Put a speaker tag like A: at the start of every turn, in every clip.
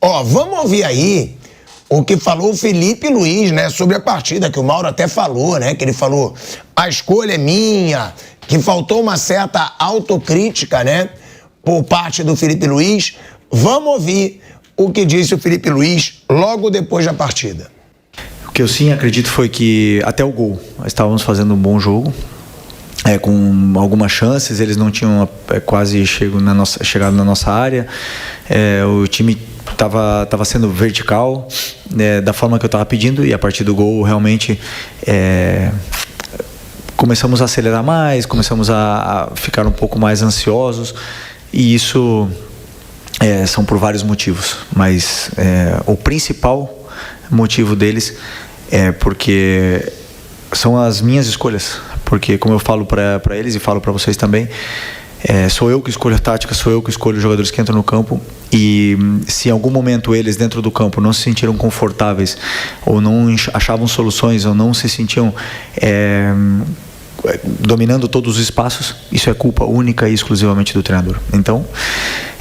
A: Ó, vamos ouvir aí o que falou o Felipe Luiz, né, sobre a partida, que o Mauro até falou, né, que ele falou, a escolha é minha, que faltou uma certa autocrítica, né, por parte do Felipe Luiz. Vamos ouvir o que disse o Felipe Luiz logo depois da partida.
B: O que eu sim acredito foi que até o gol nós estávamos fazendo um bom jogo, com algumas chances, eles não tinham quase chegado na nossa área, o time estava sendo vertical, da forma que eu estava pedindo, e a partir do gol realmente começamos a acelerar mais, começamos a ficar um pouco mais ansiosos, e isso são por vários motivos, mas o principal motivo deles é porque são as minhas escolhas, porque como eu falo para eles e falo para vocês também, sou eu que escolho a tática, sou eu que escolho os jogadores que entram no campo, e se em algum momento eles dentro do campo não se sentiram confortáveis ou não achavam soluções ou não se sentiam dominando todos os espaços, isso é culpa única e exclusivamente do treinador. Então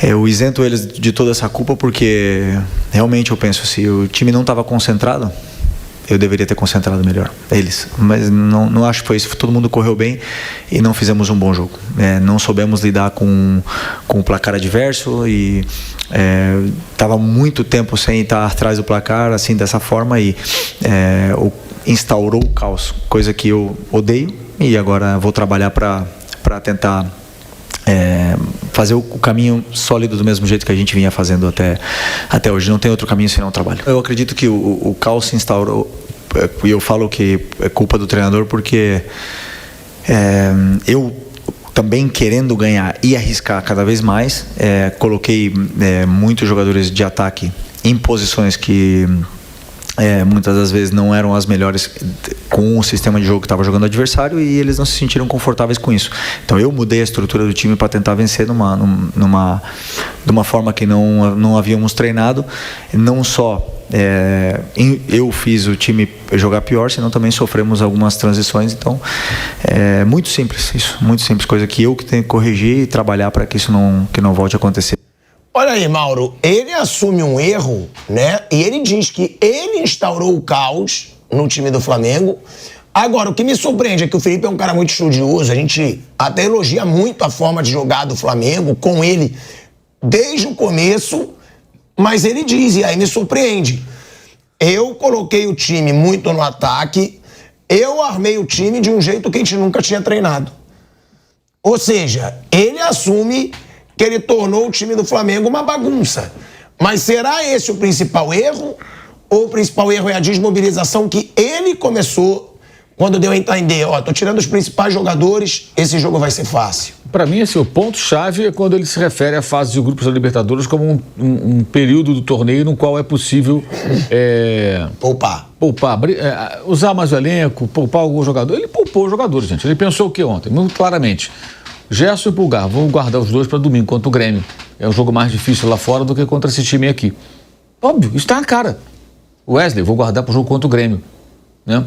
B: eu isento eles de toda essa culpa, porque realmente eu penso, se o time não estava concentrado, eu deveria ter concentrado melhor eles, mas não acho que foi isso. Todo mundo correu bem e não fizemos um bom jogo, não soubemos lidar com o placar adverso, e estava muito tempo sem estar atrás do placar assim, dessa forma, e instaurou o caos, coisa que eu odeio, e agora vou trabalhar para tentar fazer o caminho sólido do mesmo jeito que a gente vinha fazendo até hoje. Não tem outro caminho senão o trabalho. Eu acredito que o caos se instaurou, e eu falo que é culpa do treinador, porque eu também, querendo ganhar e arriscar cada vez mais, coloquei muitos jogadores de ataque em posições que muitas das vezes não eram as melhores com o sistema de jogo que estava jogando o adversário, e eles não se sentiram confortáveis com isso. Então eu mudei a estrutura do time para tentar vencer de uma forma que não havíamos treinado. Não só eu fiz o time jogar pior, senão também sofremos algumas transições. Então muito simples isso, muito simples, coisa que eu que tenho que corrigir e trabalhar para que isso não volte a acontecer.
A: Olha aí, Mauro, ele assume um erro, né? E ele diz que ele instaurou o caos no time do Flamengo. Agora, o que me surpreende é que o Felipe é um cara muito estudioso. A gente até elogia muito a forma de jogar do Flamengo com ele desde o começo, mas ele diz, e aí me surpreende, eu coloquei o time muito no ataque, eu armei o time de um jeito que a gente nunca tinha treinado. Ou seja, ele assume que ele tornou o time do Flamengo uma bagunça. Mas será esse o principal erro? Ou o principal erro é a desmobilização que ele começou quando deu a entender, tô tirando os principais jogadores, esse jogo vai ser fácil?
C: Para mim, o ponto-chave é quando ele se refere à fase de grupos da Libertadores como um período do torneio no qual é possível
A: poupar,
C: usar mais o elenco, poupar algum jogador. Ele poupou os jogadores, gente. Ele pensou o que ontem? Muito claramente. Gerson e Pulgar, vamos guardar os dois para domingo contra o Grêmio. É um jogo mais difícil lá fora do que contra esse time aqui. Óbvio, isso está na cara. Wesley, vou guardar para o jogo contra o Grêmio, né?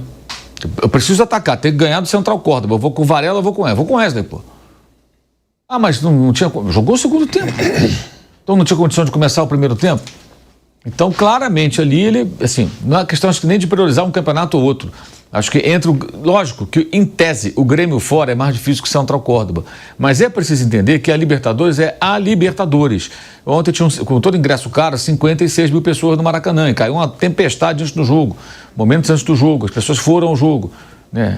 C: Eu preciso atacar, tem que ganhar do Central Córdoba. Eu vou com o Varela, eu vou com o Wesley, pô. Mas não tinha... Jogou o segundo tempo. Então não tinha condição de começar o primeiro tempo. Então, claramente, ali ele... Assim, não é questão nem de priorizar um campeonato ou outro. Acho que lógico que, em tese, o Grêmio fora é mais difícil que o Central Córdoba. Mas é preciso entender que a Libertadores é a Libertadores. Ontem tinha, com todo ingresso caro, 56 mil pessoas no Maracanã. E caiu uma tempestade antes do jogo. Momentos antes do jogo. As pessoas foram ao jogo.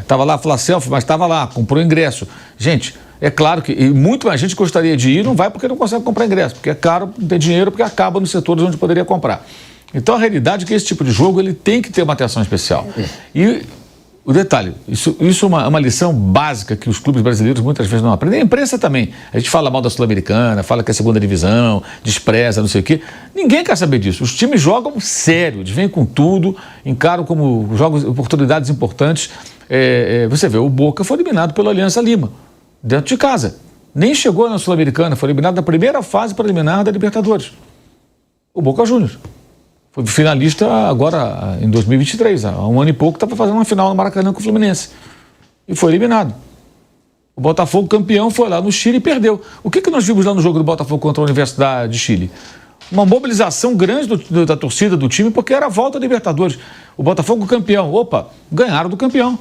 C: Estava lá, falar selfie, mas estava lá, comprou ingresso. Gente, é claro que muito mais gente gostaria de ir, não vai porque não consegue comprar ingresso. Porque é caro, não tem dinheiro, porque acaba nos setores onde poderia comprar. Então, a realidade é que esse tipo de jogo ele tem que ter uma atenção especial. E... o detalhe, isso é uma lição básica que os clubes brasileiros muitas vezes não aprendem. A imprensa também. A gente fala mal da Sul-Americana, fala que é a segunda divisão, despreza, não sei o quê. Ninguém quer saber disso. Os times jogam sério, eles vêm com tudo, encaram como jogos, oportunidades importantes. Você vê, o Boca foi eliminado pela Aliança Lima, dentro de casa. Nem chegou na Sul-Americana, foi eliminado na primeira fase preliminar da Libertadores. O Boca Juniors. Foi finalista agora em 2023, há um ano e pouco, estava fazendo uma final no Maracanã com o Fluminense. E foi eliminado. O Botafogo, campeão, foi lá no Chile e perdeu. O que nós vimos lá no jogo do Botafogo contra a Universidade de Chile? uma mobilização grande da torcida do time, porque era a volta da Libertadores. O Botafogo campeão. Opa, ganharam do campeão.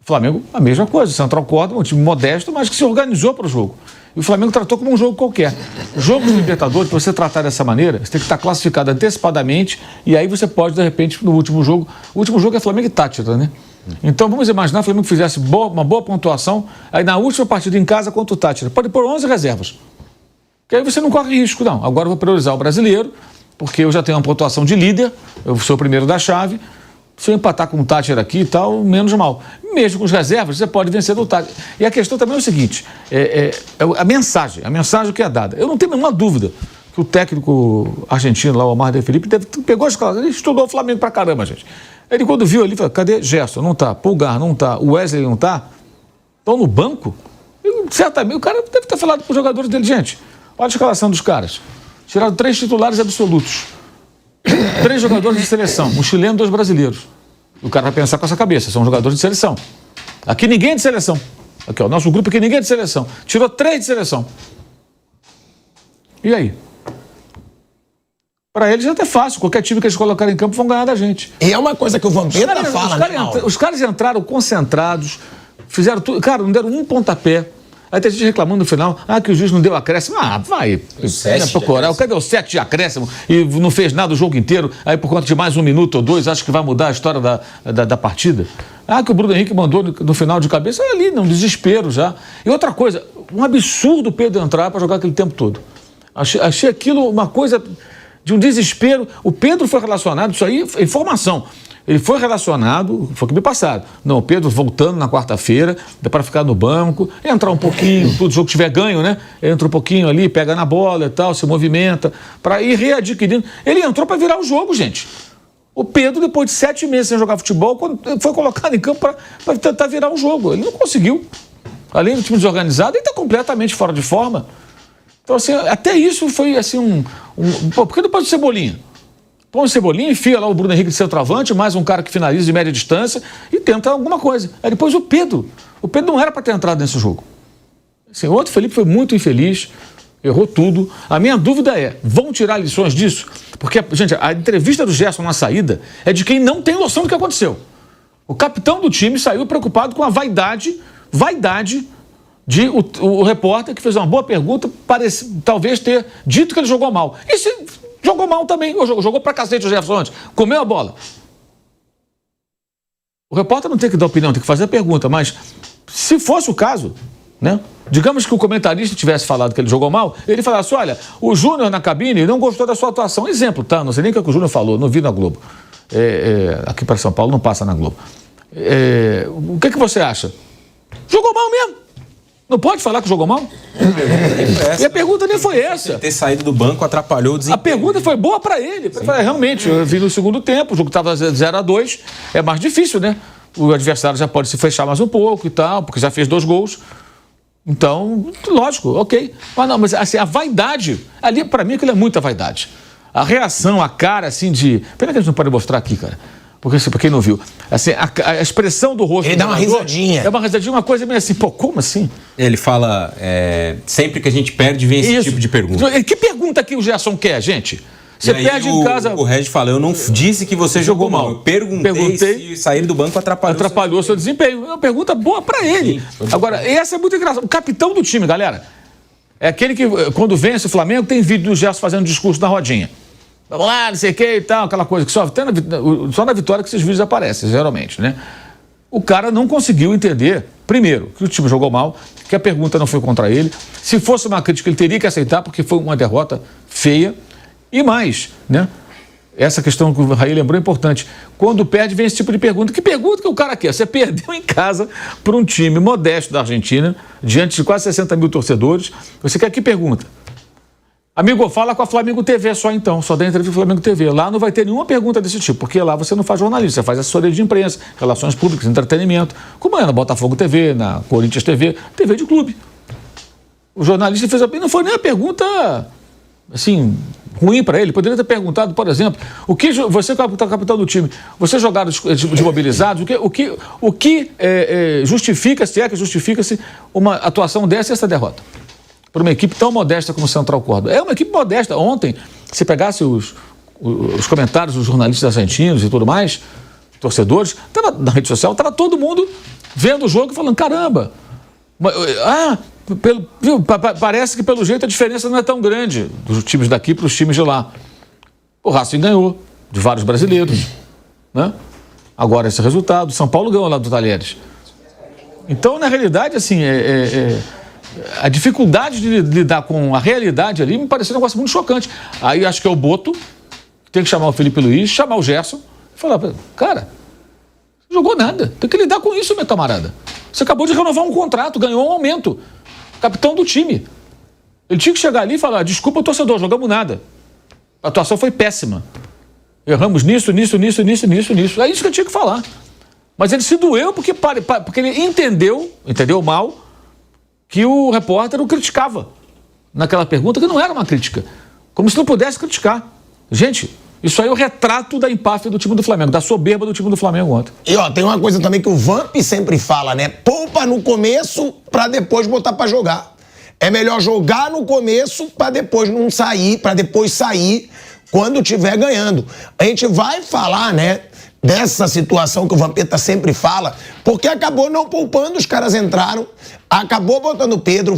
C: O Flamengo, a mesma coisa. Central Córdoba, um time modesto, mas que se organizou para o jogo. E o Flamengo tratou como um jogo qualquer. Jogo de Libertadores, para você tratar dessa maneira, você tem que estar classificado antecipadamente e aí você pode, de repente, no último jogo... O último jogo é Flamengo e Táchira, né? Então, vamos imaginar que o Flamengo fizesse uma boa pontuação, aí na última partida em casa contra o Táchira, pode pôr 11 reservas. Que aí você não corre risco, não. Agora eu vou priorizar o brasileiro, porque eu já tenho uma pontuação de líder, eu sou o primeiro da chave. Se eu empatar com o Táchira aqui e tal, menos mal. Mesmo com os reservas, você pode vencer do Táchira. E a questão também é o seguinte, a mensagem que é dada. Eu não tenho nenhuma dúvida que o técnico argentino, lá, o Omar de Felipe, pegou as escola, ele estudou o Flamengo pra caramba, gente. Ele, quando viu ali, falou, cadê Gerson? Não tá. Pulgar, não tá. O Wesley não tá. Estão no banco? Certamente, o cara deve ter falado para os jogadores dele, gente, olha a escalação dos caras. Tiraram 3 titulares absolutos. 3 jogadores de seleção, um chileno e 2 brasileiros. O cara vai pensar com essa cabeça, são jogadores de seleção. Aqui ninguém é de seleção. Aqui, ó, nosso grupo aqui ninguém é de seleção. Tirou 3 de seleção. E aí? Para eles já é até fácil, qualquer time que eles colocarem em campo vão ganhar da gente.
A: E é uma coisa que o Vampeta fala, né?
C: Os caras entraram concentrados, fizeram tudo, cara, não deram um pontapé. Aí tem gente reclamando no final, que o juiz não deu acréscimo. Vai procurar. Cadê o 7 de acréscimo? E não fez nada o jogo inteiro. Aí por conta de mais 1 minuto ou 2, acho que vai mudar a história da partida. Que o Bruno Henrique mandou no final de cabeça, ali, num desespero já. E outra coisa, um absurdo o Pedro entrar para jogar aquele tempo todo. Achei aquilo uma coisa de um desespero. O Pedro foi relacionado, isso aí é informação. Ele foi relacionado, foi o que me passaram. Não, o Pedro voltando na quarta-feira, para ficar no banco, entrar um pouquinho, tudo, o jogo tiver ganho, né? Entra um pouquinho ali, pega na bola e tal, se movimenta, para ir readquirindo. Ele entrou para virar o jogo, gente. O Pedro, depois de 7 meses sem jogar futebol, quando foi colocado em campo para tentar virar o jogo. Ele não conseguiu. Além do time desorganizado, ele está completamente fora de forma. Então, assim, até isso foi, assim, por que depois do Cebolinha? Põe o Cebolinha, enfia lá o Bruno Henrique de centroavante, mais um cara que finaliza de média distância e tenta alguma coisa. Aí depois o Pedro não era para ter entrado nesse jogo. Assim, o outro Felipe foi muito infeliz, errou tudo. A minha dúvida é, vão tirar lições disso? Porque, gente, a entrevista do Gerson na saída é de quem não tem noção do que aconteceu. O capitão do time saiu preocupado com a vaidade de o repórter que fez uma boa pergunta, talvez ter dito que ele jogou mal. E se jogou mal também, jogou pra cacete o Jefferson antes, comeu a bola. O repórter não tem que dar opinião, tem que fazer a pergunta, mas se fosse o caso, né? Digamos que o comentarista tivesse falado que ele jogou mal, ele falasse, olha, o Júnior na cabine não gostou da sua atuação. Exemplo, tá? Não sei nem o que o Júnior falou, não vi na Globo. Aqui para São Paulo não passa na Globo. O que você acha? Jogou mal mesmo. Não pode falar que jogou mal? E a pergunta nem foi essa.
D: Ter saído do banco atrapalhou o desempenho.
C: A pergunta foi boa pra ele. Realmente, eu vi no segundo tempo, o jogo estava 0-2, é mais difícil, né? O adversário já pode se fechar mais um pouco e tal, porque já fez 2 gols. Então, lógico, ok. Mas assim, a vaidade, ali pra mim aquilo é muita vaidade. A reação, a cara assim de... Pena que a gente não pode mostrar aqui, cara. Porque, pra quem não viu, assim, a expressão do rosto...
A: Ele dá uma risadinha.
C: É uma risadinha, uma coisa meio assim, como assim?
D: Ele fala, sempre que a gente perde, vem esse tipo de pergunta.
C: Que pergunta que o Gerson quer, gente? Você perde em casa...
D: O Regi fala, eu não disse que você jogou mal. Eu perguntei se sair do banco atrapalhou
C: seu desempenho. É uma pergunta boa pra ele. Sim. Agora, essa é muito engraçada. O capitão do time, galera, é aquele que, quando vence o Flamengo, tem vídeo do Gerson fazendo discurso na rodinha. Vamos lá, não sei o que e tal, aquela coisa que só na vitória que esses vídeos aparecem, geralmente, né? O cara não conseguiu entender, primeiro, que o time jogou mal, que a pergunta não foi contra ele. Se fosse uma crítica, ele teria que aceitar, porque foi uma derrota feia. E mais, né? Essa questão que o Raí lembrou é importante. Quando perde, vem esse tipo de pergunta. Que pergunta que o cara quer? Você perdeu em casa para um time modesto da Argentina, diante de quase 60 mil torcedores. Você quer que pergunta? Amigo, fala com a Flamengo TV só então, só dá entrevista Flamengo TV. Lá não vai ter nenhuma pergunta desse tipo, porque lá você não faz jornalismo, você faz assessoria de imprensa, relações públicas, entretenimento, como é na Botafogo TV, na Corinthians TV, TV de clube. O jornalista fez não foi nem a pergunta, assim, ruim para ele. Poderia ter perguntado, por exemplo, você que é o capitão do time, você jogaram desmobilizados, o que justifica-se, se é que justifica-se uma atuação dessa e essa derrota? Para uma equipe tão modesta como o Central Córdoba. É uma equipe modesta. Ontem, se pegasse os comentários dos jornalistas argentinos e tudo mais, torcedores, tava na rede social, estava todo mundo vendo o jogo e falando, caramba, parece que pelo jeito a diferença não é tão grande dos times daqui para os times de lá. O Racing ganhou de vários brasileiros, né? Agora esse resultado, São Paulo ganhou lá do Talheres. Então, na realidade, assim, a dificuldade de lidar com a realidade ali me pareceu um negócio muito chocante. Aí acho que é o Boto, que tem que chamar o Felipe Luiz, chamar o Gerson e falar, cara, não jogou nada, tem que lidar com isso, meu camarada. Você acabou de renovar um contrato, ganhou um aumento, capitão do time. Ele tinha que chegar ali e falar, desculpa, torcedor, jogamos nada. A atuação foi péssima. Erramos nisso. É isso que eu tinha que falar. Mas ele se doeu porque ele entendeu mal, que o repórter o criticava naquela pergunta, que não era uma crítica. Como se não pudesse criticar. Gente, isso aí é o retrato da empáfia do time do Flamengo, da soberba do time do Flamengo ontem.
A: E tem uma coisa também que o Vamp sempre fala, né? Poupa no começo pra depois botar pra jogar. É melhor jogar no começo pra depois não sair, pra depois sair quando estiver ganhando. A gente vai falar, né, dessa situação que o Vampeta sempre fala, porque acabou não poupando, os caras entraram, acabou botando o Pedro,